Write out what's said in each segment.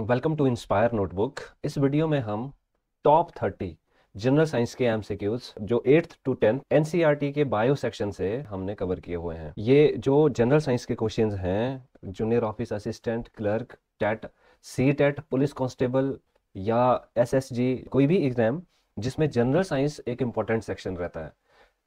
Welcome to inspire notebook. इस video में हम टॉप 30 जनरल साइंस के एमसीक्यूज जो 8th to 10th एनसीईआरटी के बायो सेक्शन से हमने कवर किए हुए हैं। ये जो जनरल साइंस के क्वेश्चंस हैं, junior office assistant, clerk, TET, C TET, police constable या एसएसजी, कोई भी एग्जाम जिसमें जनरल साइंस एक इम्पोर्टेंट सेक्शन रहता है,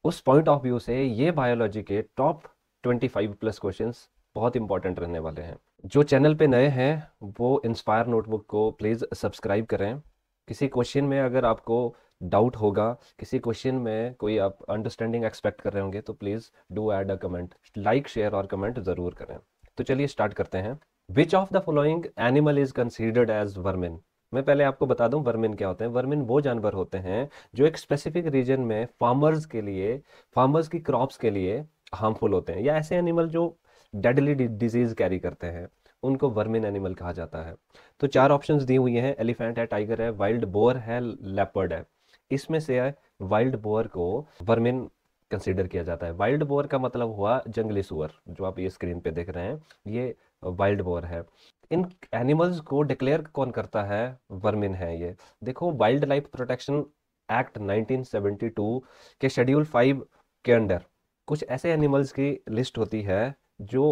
उस पॉइंट ऑफ व्यू से ये बायोलॉजी के टॉप 25 प्लस क्वेश्चंस बहुत इंपॉर्टेंट रहने वाले हैं। जो चैनल पे नए हैं वो इंस्पायर नोटबुक को प्लीज़ सब्सक्राइब करें। किसी क्वेश्चन में अगर आपको डाउट होगा, किसी क्वेश्चन में कोई आप अंडरस्टैंडिंग एक्सपेक्ट कर रहे होंगे, तो please do add a comment, like, share और कमेंट ज़रूर करें। तो चलिए स्टार्ट करते हैं। Which of the following animal is considered as vermin? मैं पहले आपको बता दूं वर्मिन क्या होते हैं। वर्मिन वो जानवर होते हैं जो एक स्पेसिफिक रीजन में फार्मर्स के लिए, फार्मर्स की क्रॉप्स के लिए हार्मफुल होते हैं, या ऐसे एनिमल जो डेडली डिजीज कैरी करते हैं, उनको वर्मिन एनिमल कहा जाता है। तो चार ऑप्शंस दी हुई हैं। एलिफेंट है, टाइगर है, वाइल्ड बोर है, लेपर्ड है। इसमें से वाइल्ड बोर को वर्मिन कंसीडर किया जाता है। वाइल्ड बोर का मतलब हुआ जंगली सुअर, जो आप ये स्क्रीन पे देख रहे हैं, ये वाइल्ड बोर है। इन एनिमल्स को डिक्लेयर कौन करता है? वर्मिन है ये। देखो, वाइल्ड लाइफ प्रोटेक्शन एक्ट 1972 के शेड्यूल 5 के अंडर कुछ ऐसे एनिमल्स की लिस्ट होती है जो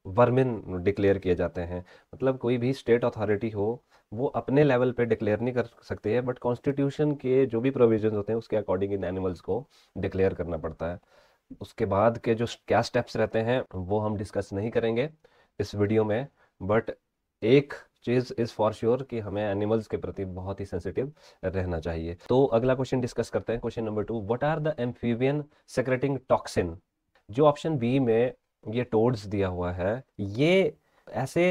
वर्मिन डिक्लेयर किए जाते हैं। मतलब कोई भी स्टेट अथॉरिटी हो, वो अपने लेवल पे डिक्लेयर नहीं कर सकती है, बट कॉन्स्टिट्यूशन के जो भी प्रोविजंस होते हैं उसके अकॉर्डिंग इन एनिमल्स को डिक्लेयर करना पड़ता है। उसके बाद के जो क्या स्टेप्स रहते हैं वो हम डिस्कस नहीं करेंगे इस वीडियो में, बट एक चीज इज फॉर श्योर कि हमें एनिमल्स के प्रति बहुत ही सेंसिटिव रहना चाहिए। तो अगला क्वेश्चन डिस्कस करते हैं। Question number 2, what are the amphibian secreting toxin? जो ऑप्शन बी में ये टोड्स दिया हुआ है, ये ऐसे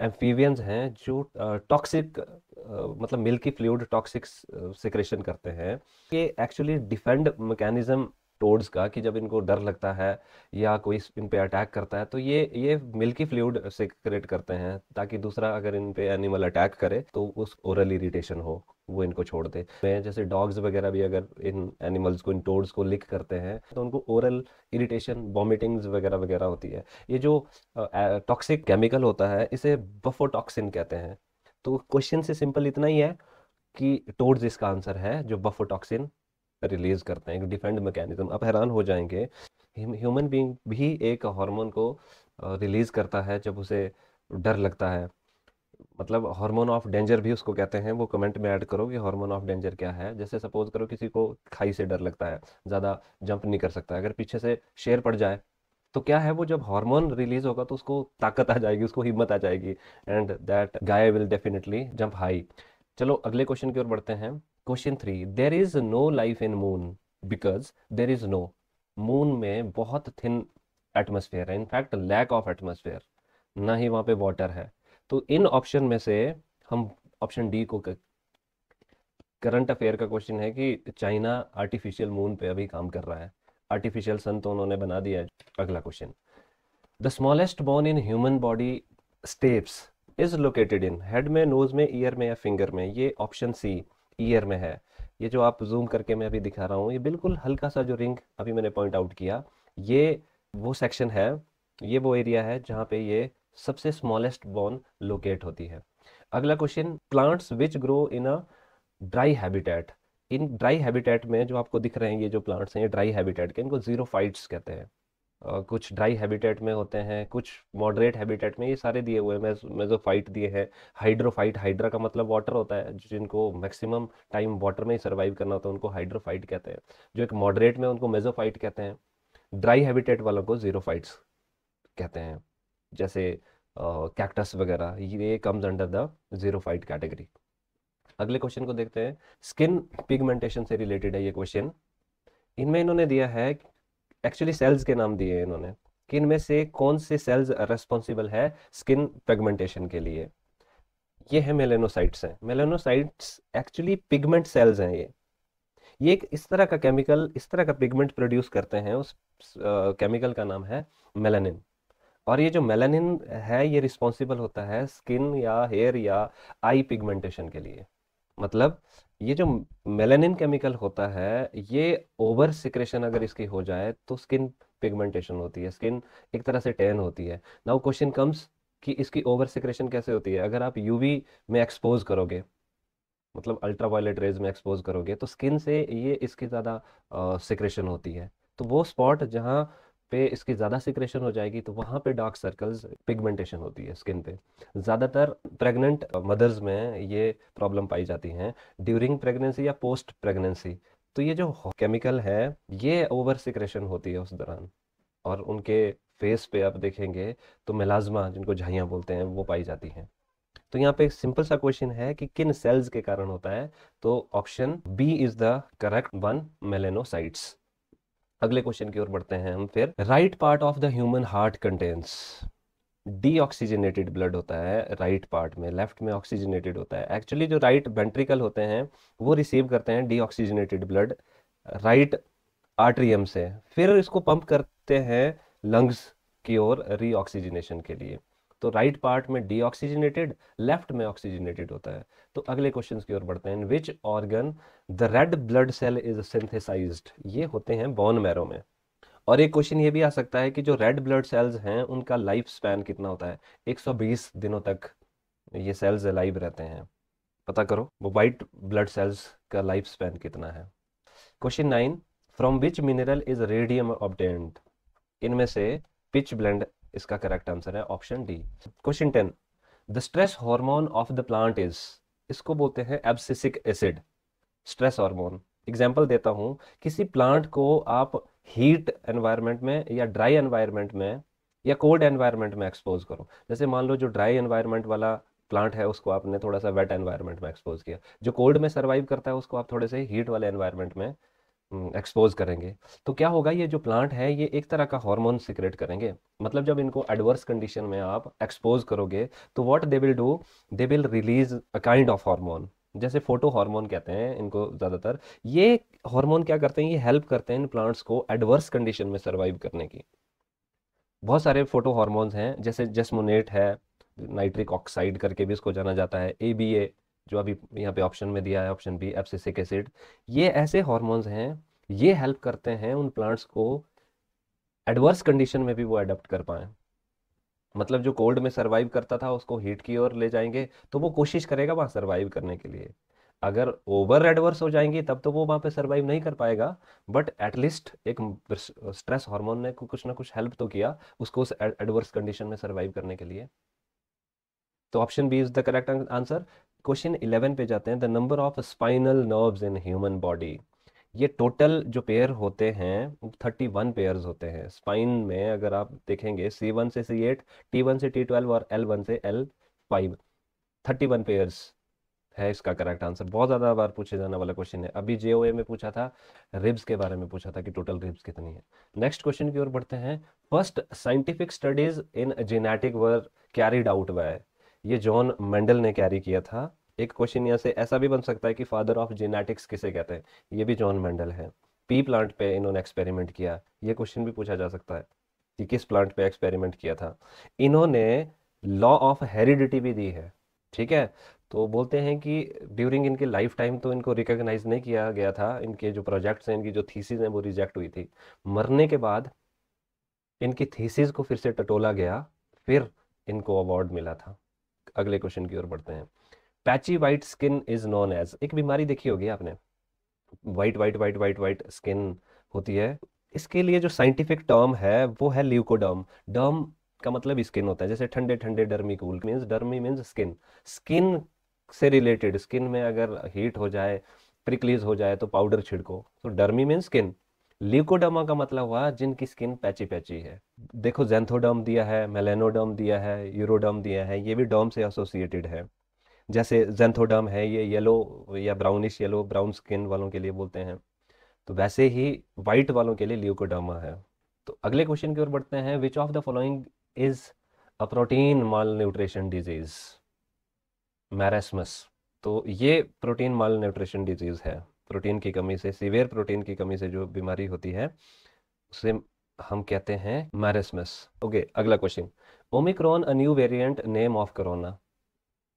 एम्फीबियंस हैं जो टॉक्सिक, मतलब मिल्की फ्लूइड टॉक्सिक सिक्रेशन करते हैं। ये एक्चुअली डिफेंड मैकेनिज्म टोड्स का, कि जब इनको डर लगता है या कोई इन पे अटैक करता है तो ये मिल्की फ्लूइड सिक्रेट करते हैं, ताकि दूसरा अगर इन पे एनिमल अटैक करे तो उस ओरल इरिटेशन हो, वो इनको छोड़ दे। मैं जैसे डॉग्स वगैरह भी अगर इन एनिमल्स को, इन टोड्स को लिक करते हैं तो उनको ओरल इरिटेशन, वॉमिटिंग्स वगैरह वगैरह होती है। ये जो टॉक्सिक केमिकल होता है इसे बफोटॉक्सिन कहते हैं। तो क्वेश्चन से सिंपल इतना ही है कि टोड्स इसका आंसर है, जो बफोटॉक्सिन रिलीज करते हैं, एक डिफेंड मैकेनिज्म। आप हैरान हो जाएंगे, ह्यूमन बीइंग भी एक हार्मोन को रिलीज करता है जब उसे डर लगता है। मतलब हार्मोन ऑफ डेंजर भी उसको कहते हैं। वो कमेंट में ऐड करो कि हार्मोन ऑफ डेंजर क्या है। जैसे सपोज करो किसी को खाई से डर लगता है, ज़्यादा जंप नहीं कर सकता, अगर पीछे से शेर पड़ जाए तो क्या है, वो जब हार्मोन रिलीज होगा तो उसको ताकत आ जाएगी, उसको हिम्मत आ जाएगी, and that guy will definitely jump high. चलो अगले क्वेश्चन की ओर बढ़ते हैं। Question 3, there is no life in moon because there is no, moon में बहुत थिन एटमोसफेयर है, इनफैक्ट लैक ऑफ एटमोसफेयर, ना ही वहाँ पे वाटर है। तो इन ऑप्शन में से हम ऑप्शन डी को, करंट अफेयर का क्वेश्चन है कि चाइना आर्टिफिशियल मून पे अभी काम कर रहा है, आर्टिफिशियल सन तो उन्होंने बना दिया है। अगला question, the smallest bone in human body steps is located in, head में, नोज में, ईयर में या फिंगर में? ये ऑप्शन सी ईयर में है। ये जो आप जूम करके मैं अभी दिखा रहा हूँ, ये बिल्कुल हल्का सा जो रिंग अभी मैंने पॉइंट आउट किया, ये वो सेक्शन है, ये वो एरिया है जहाँ पे ये सबसे स्मॉलेस्ट बोन लोकेट होती है। अगला question, plants which grow in a dry habitat, in dry habitat में जो आपको दिख रहे हैं ये जो प्लांट्स हैं, ये ड्राई हैबिटेट के, इनको जीरोफाइट्स कहते हैं। कुछ ड्राई हैबिटेट में होते हैं, कुछ मॉडरेट हैबिटेट में, ये सारे दिए हुए हैं। मेजोफाइट दिए हैं, हाइड्रोफाइट, हाइड्रा का मतलब वाटर होता है, जिनको मैक्सिमम टाइम वाटर में ही सर्वाइव करना होता है उनको हाइड्रोफाइट कहते हैं। जो एक मॉडरेट में उनको मेजोफाइट कहते हैं। ड्राई हैबिटेट वालों को जीरोफाइट्स कहते हैं, जैसे कैक्टस वगैरह, ये comes under the xerophyte category. अगले क्वेश्चन को देखते हैं। स्किन पिगमेंटेशन से रिलेटेड है ये क्वेश्चन। इनमें इन्होंने दिया है, एक्चुअली सेल्स के नाम दिए हैं इन्होंने, कि इनमें से कौन से सेल्स रेस्पॉन्सिबल है स्किन पिगमेंटेशन के लिए? ये है मेलेनोसाइट्स हैं। मेलेनोसाइट्स एक्चुअली पिगमेंट सेल्स हैं। ये एक इस तरह का केमिकल, इस तरह का पिगमेंट प्रोड्यूस करते हैं, उस केमिकल का नाम है मेलानिन। और ये जो मेलानिन है ये रिस्पॉन्सिबल होता है स्किन या हेयर या आई पिगमेंटेशन के लिए। मतलब ये जो मेलानिन केमिकल होता है, ये ओवर सिक्रेशन अगर इसकी हो जाए तो स्किन पिगमेंटेशन होती है, स्किन एक तरह से टैन होती है। नाउ क्वेश्चन कम्स, कि इसकी ओवर सिक्रेशन कैसे होती है। अगर आप यूवी में एक्सपोज करोगे, मतलब अल्ट्रावायलेट रेज में एक्सपोज करोगे, तो स्किन से ये इसकी ज़्यादा सिक्रेशन होती है। तो वो स्पॉट जहाँ पे इसकी ज़्यादा सिक्रेशन हो जाएगी तो वहाँ पे डार्क सर्कल्स, पिगमेंटेशन होती है स्किन पे। ज़्यादातर प्रेग्नेंट मदर्स में ये प्रॉब्लम पाई जाती हैं ड्यूरिंग प्रेगनेंसी या पोस्ट प्रेगनेंसी। तो ये जो केमिकल है ये ओवर सिक्रेशन होती है उस दौरान, और उनके फेस पे आप देखेंगे तो मेलाज्मा, जिनको झाइयाँ बोलते हैं, वो पाई जाती हैं। तो यहाँ पे एक सिंपल सा क्वेश्चन है कि किन सेल्स के कारण होता है, तो option B is the correct one, melanocytes. अगले क्वेश्चन की ओर बढ़ते हैं हम फिर। Right part of the human heart contains deoxygenated blood होता है राइट पार्ट में, लेफ्ट में ऑक्सीजनेटेड होता है। एक्चुअली जो राइट वेंट्रिकल होते हैं वो रिसीव करते हैं डीऑक्सीजनेटेड ब्लड राइट आर्ट्रियम से, फिर इसको पंप करते हैं लंग्स की ओर रीऑक्सीजनेशन के लिए। तो राइट पार्ट में डीऑक्सीजनेटेड, लेफ्ट में ऑक्सीजनेटेड होता है। तो अगले क्वेश्चन की ओर बढ़ते हैं। Which organ the red blood cell is synthesized, ये होते हैं बोन मैरो में। और एक क्वेश्चन ये भी आ सकता है कि जो रेड ब्लड सेल्स हैं उनका लाइफ स्पैन कितना होता है। 120 दिनों तक ये सेल्स लाइव रहते हैं। पता करो वो वाइट ब्लड सेल्स का लाइफ स्पैन कितना है। Question 9, from which mineral is radium obtained, इनमें से पिच ब्लेंड इसका करेक्ट आंसर है, option D. Question 10, the stress hormone of the plant is, इसको बोलते हैं abscisic acid, stress hormone. Example देता हूं, किसी प्लांट को आप हीट एनवायरनमेंट में या ड्राई एनवायरनमेंट में या कोल्ड एनवायरनमेंट में एक्सपोज करो। जैसे मान लो जो ड्राई एनवायरनमेंट वाला प्लांट है उसको आपने थोड़ा सा वेट एनवायरनमेंट में एक्सपोज किया, जो कोल्ड में सर्वाइव करता है उसको आप थोड़े से हीट वाले एनवायरनमेंट में एक्सपोज करेंगे। तो क्या होगा, ये जो प्लांट है ये एक तरह का हार्मोन सिक्रेट करेंगे। मतलब जब इनको एडवर्स कंडीशन में आप एक्सपोज करोगे तो what they will do, they will release a kind of hormone, जैसे फोटो हार्मोन कहते हैं इनको ज़्यादातर। ये हार्मोन क्या करते हैं, ये हेल्प करते हैं इन प्लांट्स को एडवर्स कंडीशन में सर्वाइव करने की। बहुत सारे फोटो हार्मोन्स हैं, जैसे जस्मोनेट है, नाइट्रिक ऑक्साइड करके भी इसको जाना जाता है, एबीए जो अभी यहाँ पे ऑप्शन में दिया है, ऑप्शन बी एब्सिसिक एसिड। ये ऐसे हार्मोन्स हैं, ये हेल्प करते हैं उन प्लांट्स को एडवर्स कंडीशन में भी वो अडेप्ट कर पाए। मतलब जो कोल्ड में सर्वाइव करता था उसको हीट की ओर ले जाएंगे तो वो कोशिश करेगा वहां सर्वाइव करने के लिए। अगर ओवर एडवर्स हो जाएंगी तब तो वो वहां पे सर्वाइव नहीं कर पाएगा, बट एटलीस्ट एक स्ट्रेस हार्मोन ने कुछ ना कुछ हेल्प तो किया उसको उस एडवर्स कंडीशन में सर्वाइव करने के लिए। तो option B is the correct answer. Question 11 पे जाते हैं। The number of spinal nerves in human body, ये टोटल जो पेयर होते हैं 31 पेयर्स होते हैं स्पाइन में। अगर आप देखेंगे C1 से C8, T1 से T12 और L1 से L5, 31 पेयर्स है इसका करेक्ट आंसर। बहुत ज़्यादा बार पूछे जाने वाला क्वेश्चन है। अभी JOA में पूछा था, रिब्स के बारे में पूछा था कि टोटल रिब्स कितनी है। नेक्स्ट क्वेश्चन की ओर बढ़ते हैं। First scientific studies in genetic were carried out by, ये जॉन मेंडल ने कैरी किया था। एक क्वेश्चन यहाँ से ऐसा भी बन सकता है कि फादर ऑफ जेनेटिक्स किसे कहते हैं, ये भी जॉन मेंडल है। पी प्लांट पे इन्होंने एक्सपेरिमेंट किया, ये क्वेश्चन भी पूछा जा सकता है कि किस प्लांट पे एक्सपेरिमेंट किया था। इन्होंने लॉ ऑफ हेरिडिटी भी दी है, ठीक है। तो बोलते हैं कि ड्यूरिंग इनके लाइफ टाइम तो इनको रिकॉग्नाइज नहीं किया गया था, इनके जो प्रोजेक्ट्स हैं, इनकी जो थीसिस हैं वो रिजेक्ट हुई थी। मरने के बाद इनकी थीसिस को फिर से टटोला गया, फिर इनको अवार्ड मिला था। अगले क्वेश्चन की ओर बढ़ते हैं। Patchy white skin is known as, एक बीमारी देखी होगी आपने, white white white white white skin होती है। इसके लिए जो साइंटिफिक टर्म है वो है ल्यूकोडर्म। डर्म का मतलब स्किन होता है, जैसे ठंडे ठंडे Dermi cool means, Dermi means skin. Skin से रिलेटेड, स्किन में अगर हीट हो जाए, प्रिकलीज हो जाए तो पाउडर छिड़को, तो डर्मी मीन्स स्किन। ल्यूकोडर्मा का मतलब हुआ जिनकी स्किन पैची पैची है। देखो जेंथोडर्म दिया है, मेलेनोडर्म दिया है, यूरोडर्म दिया है, ये भी डर्म से एसोसिएटेड है। जैसे जेंथोडर्म है ये येलो या ब्राउनिश येलो, ब्राउन स्किन वालों के लिए बोलते हैं, तो वैसे ही वाइट वालों के लिए ल्यूकोडर्मा है। तो अगले क्वेश्चन की ओर बढ़ते हैं। Which of the following is a protein malnutrition disease, marasmus. तो ये प्रोटीन माल न्यूट्रिशन डिजीज है, प्रोटीन की कमी से, सीवियर प्रोटीन की कमी से जो बीमारी होती है उसे हम कहते हैं मैरेस्मस। ओके, अगला question. Omicron a new variant name of corona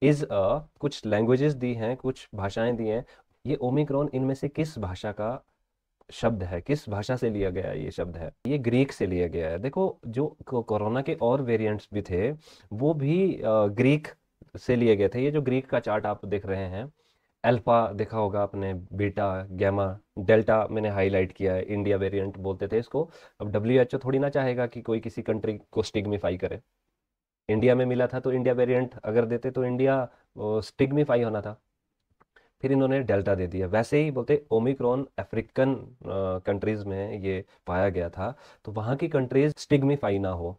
is a, कुछ लैंग्वेजेस दी हैं, कुछ भाषाएं दी हैं, ये ओमिक्रॉन इनमें से किस भाषा का शब्द है, किस भाषा से लिया गया है ये शब्द है? ये ग्रीक से लिया गया है। देखो जो कोरोना के और वेरिएंट्स भी थे वो भी ग्रीक से लिए गए थे। ये जो ग्रीक का चार्ट आप देख रहे हैं, अल्फा देखा होगा आपने, बीटा, गैमा, डेल्टा मैंने हाईलाइट किया है, इंडिया वेरिएंट बोलते थे इसको। अब WHO थोड़ी ना चाहेगा कि कोई किसी कंट्री को स्टिग्मिफाई करे। इंडिया में मिला था तो इंडिया वेरिएंट अगर देते तो इंडिया स्टिग्मिफाई होना था, फिर इन्होंने डेल्टा दे दिया। वैसे ही बोलते ओमिक्रॉन अफ्रीकन कंट्रीज में ये पाया गया था, तो वहाँ की कंट्रीज स्टिग्मिफाई ना हो,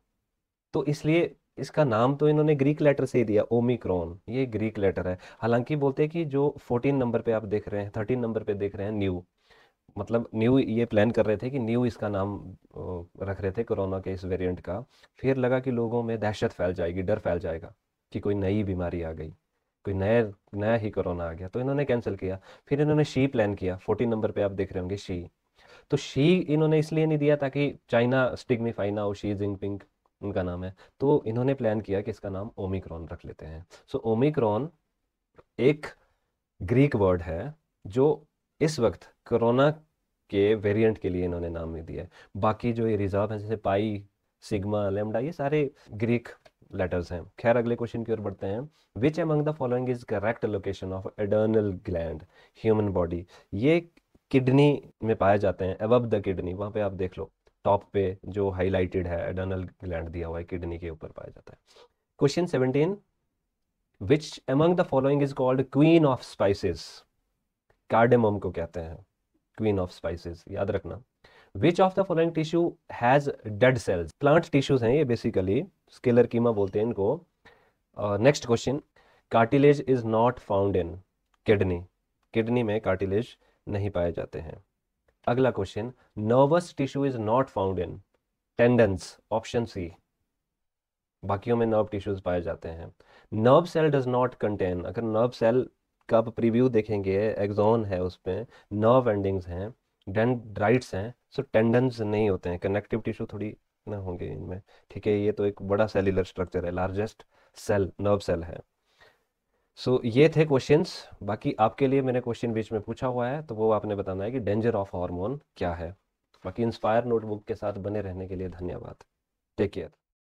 तो इसलिए इसका नाम तो इन्होंने ग्रीक लेटर से ही दिया, ओमिक्रॉन। ये ग्रीक लेटर है। हालांकि बोलते हैं कि जो 14 नंबर पे आप देख रहे हैं, 13 नंबर पे देख रहे हैं न्यू, मतलब न्यू ये प्लान कर रहे थे कि न्यू इसका नाम रख रहे थे कोरोना के इस वेरिएंट का। फिर लगा कि लोगों में दहशत फैल जाएगी, डर फैल जाएगा कि कोई नई बीमारी आ गई, कोई नया नया ही कोरोना आ गया, तो इन्होंने कैंसिल किया। फिर इन्होंने शी प्लान किया, 14 नंबर पे आप देख रहे होंगे शी। तो शी इन्होंने इसलिए नहीं दिया ताकि चाइना स्टिग्मिफाई ना हो, शी जिनपिंग उनका नाम है, तो इन्होंने प्लान किया कि इसका नाम ओमिक्रॉन रख लेते हैं। सो ओमिक्रॉन एक ग्रीक वर्ड है जो इस वक्त कोरोना के वेरिएंट के लिए इन्होंने नाम नहीं दिया है। बाकी जो ये रिजर्व है जैसे पाई, सिग्मा, लेमडा, ये सारे ग्रीक लेटर्स हैं। खैर अगले क्वेश्चन की ओर बढ़ते हैं। विच among the following is correct location of adrenal gland human body? ये किडनी में पाए जाते हैं, अबव द किडनी, वहां पे आप देख लो टॉप पे जो हाईलाइटेड है एडर्नल ग्लैंड दिया हुआ है, किडनी के ऊपर पाया जाता है। Question 17, which among the following is called queen of spices? Cardamom को कहते हैं क्वीन ऑफ स्पाइसेस, याद रखना। Which of the following tissue has dead cells? Plant tissues हैं ये बेसिकली, स्केलर कीमा बोलते हैं इनको। Next question, cartilage is not found in kidney? Kidney में कार्टिलेज नहीं पाए जाते हैं। अगला question, nervous tissue is not found in tendons, option C. बाकियों में नर्व टिश्यूज पाए जाते हैं। Nerve cell does not contain, अगर नर्व सेल का आप प्रीव्यू देखेंगे, एक्सॉन है उसमें, नर्व एंडिंग्स हैं, डेंड्राइट्स हैं, सो टेंडन्स नहीं होते हैं, कनेक्टिव टिश्यू थोड़ी ना होंगे इनमें। ठीक है, ये तो एक बड़ा सेल्युलर स्ट्रक्चर है, लार्जेस्ट सेल नर्व सेल है। सो ये थे क्वेश्चंस। बाकी आपके लिए मैंने क्वेश्चन बीच में पूछा हुआ है, तो वो आपने बताना है कि डेंजर ऑफ हार्मोन क्या है। बाकी इंस्पायर नोटबुक के साथ बने रहने के लिए धन्यवाद। Take care.